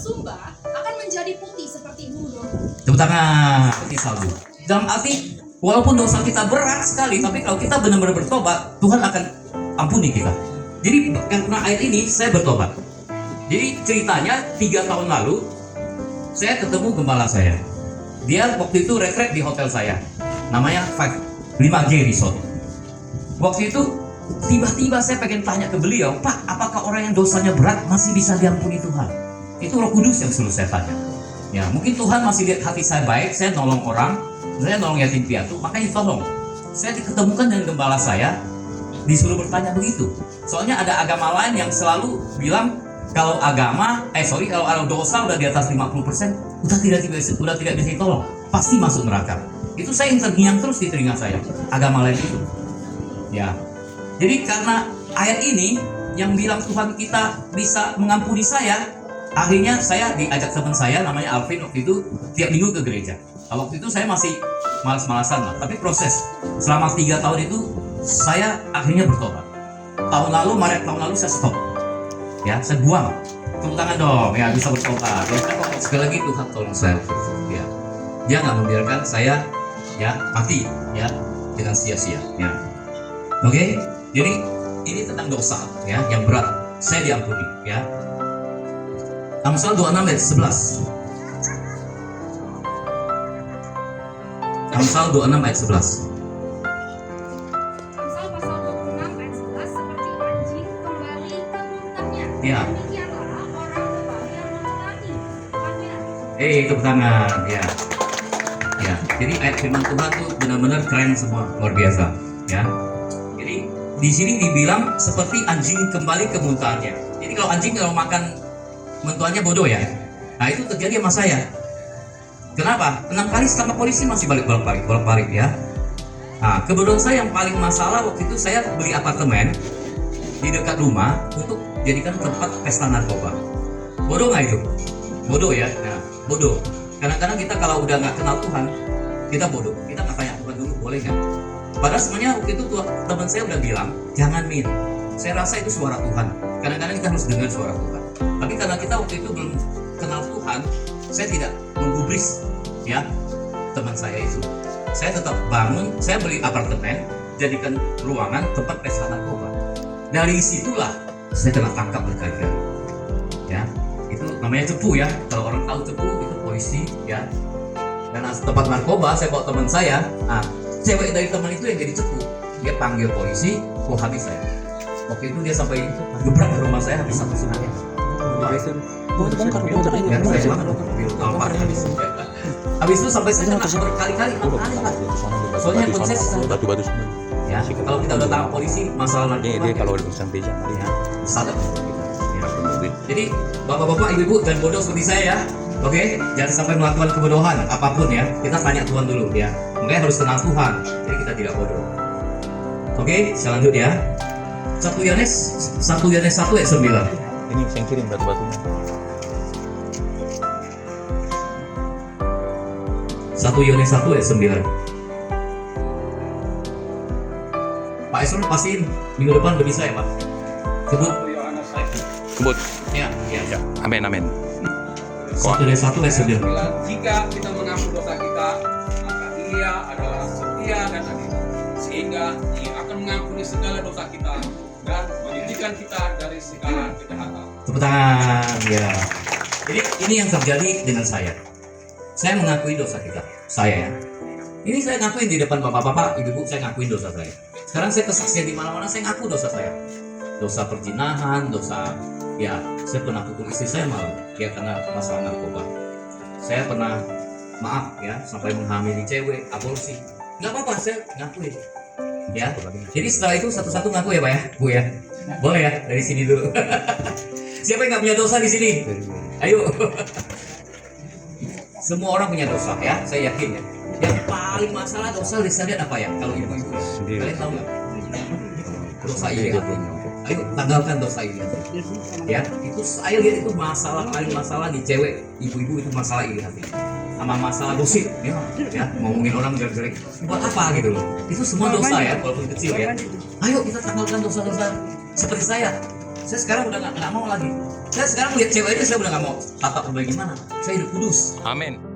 bersumba akan menjadi putih seperti bulu domba. Tepuk tangan, seperti salju. Dalam arti, walaupun dosa kita berat sekali, tapi kalau kita benar-benar bertobat, Tuhan akan ampuni kita. Jadi karena ayat ini saya bertobat. Jadi ceritanya 3 tahun lalu saya ketemu gembala saya. Dia waktu itu retret di hotel saya, namanya 5G Resort. Waktu itu tiba-tiba saya pengen tanya ke beliau, Pak, apakah orang yang dosanya berat masih bisa diampuni Tuhan? Itu Roh Kudus yang suruh saya tanya. Ya, mungkin Tuhan masih lihat hati saya baik, saya nolong orang, saya nolong yatim piatu, makanya tolong. Saya diketemukan dengan gembala saya, disuruh bertanya begitu. Soalnya ada agama lain yang selalu bilang kalau kalau dosa udah di atas 50%, udah tidak bisa ditolong, pasti masuk neraka. Itu saya yang terngiang terus di telinga saya, agama lain itu. Ya. Jadi karena ayat ini yang bilang Tuhan kita bisa mengampuni saya, akhirnya saya diajak teman saya namanya Alvin waktu itu tiap minggu ke gereja. Waktu itu saya masih malas-malasan lah, tapi proses selama 3 tahun itu saya akhirnya bertobat. Maret tahun lalu saya stop. Ya, saya buang. Tepuk tangan dong, ya bisa bertobat. Ya, saya kok sekali lagi Tuhan tolong saya. Ya, dia nggak membiarkan saya ya mati ya dengan sia-sia. Ya, oke. Jadi ini tentang dosa ya yang berat, saya diampuni ya. Amsal 26 ayat 11. Amsal 26 ayat 11. Amsal pasal 26 ayat 11, seperti anjing kembali ke muntahnya. Ya. Demikianlah orang tua yang mengulangi. Tuhannya. Tepuk tangan ya. Ya, jadi ayat firman Tuhan tuh benar-benar keren semua, luar biasa ya. Jadi di sini dibilang seperti anjing kembali ke muntahnya. Jadi kalau anjing kalau makan mentuannya bodoh ya. Nah itu terjadi sama saya. Kenapa? 6 kali ditangkap polisi masih bolak-balik ya. Nah kebodohan saya yang paling masalah waktu itu saya beli apartemen di dekat rumah untuk jadikan tempat pesta narkoba. Bodoh nggak itu? Bodoh ya. Nah, bodoh. Kadang-kadang kita kalau udah nggak kenal Tuhan, kita bodoh. Kita nggak tanya Tuhan dulu boleh nggak? Padahal sebenarnya waktu itu teman saya udah bilang, jangan Min. Saya rasa itu suara Tuhan. Kadang-kadang kita harus dengar suara Tuhan. Tapi karena kita waktu itu belum kenal Tuhan, saya tidak menggubris ya teman saya itu. Saya tetap bangun, saya beli apartemen, jadikan ruangan tempat pesta narkoba. Dari situlah saya kena tangkap berkali-kali. Ya, itu namanya cepu ya. Kalau orang tahu cepu itu polisi ya. Dan tempat narkoba saya bawa teman saya. Nah, cewek dari teman itu yang jadi cepu. Dia panggil polisi, habis saya. Waktu itu dia sampai gebrak ke rumah saya habis 1,5 jam. Habis itu sampai saya kena berkali-kali. Soalnya konsep batu-batu ya, kalau kita udah tangkap polisi masalah dia kalau sampai jam ya sadar. Jadi bapak-bapak, ibu-ibu dan bodoh seperti saya ya, oke, jangan sampai melakukan kebodohan apapun ya. Kita tanya Tuhan dulu ya. Makanya harus kenal Tuhan, jadi kita tidak bodoh. Oke, selanjutnya 1 Yohanes 1 ayat 9. ini saya kirim batu-batunya. 1 Yohanes 1 ayat 9. Pak Esron pastiin minggu depan udah bisa ya Pak? Sebut. Ya. Amin. 1 ayat 9. Jika kita mengaku dosa kita, maka Ia adalah setia dan adil, sehingga Ia akan mengampuni segala dosa kita dan menyucikan kita dari segala kejahatan. Tepuk tangan ya. Jadi ini yang terjadi dengan saya. Saya mengakui dosa kita. Saya ya. Ini saya ngakuin di depan bapak-bapak, ibu-ibu, saya ngakuin dosa saya. Sekarang saya kesaksian di mana-mana, saya ngaku dosa saya. Dosa perzinahan, dosa ya, saya pernah pukul istri saya malam ya karena masalah narkoba. Saya pernah maaf ya sampai menghamili cewek, aborsi. Nggak apa-apa, saya ngakuin. Ya. Jadi setelah itu satu-satu ngaku ya Pak ya, Bu ya. Boleh ya dari sini dulu. Siapa yang nggak punya dosa di sini? Ayo. Semua orang punya dosa ya, saya yakin ya. Yang paling masalah dosa lihat apa ya? Kalau ibu-ibu, kalian tahu nggak? Dosa iri hati. Ayo tanggalkan dosa iri hati. Ya, itu saya lihat itu paling masalah di cewek, ibu-ibu itu masalah iri hati. Sama masalah gosip, ya, ngomongin orang jelek-jelek. Buat apa gitu loh? Itu semua dosa ya, walaupun kecil ya. Ayo kita tanggalkan dosa-dosa seperti saya. Saya sekarang udah nggak mau lagi. Saya sekarang lihat cewek aja saya udah nggak mau. Bapak bagaimana? Saya hidup kudus. Amin.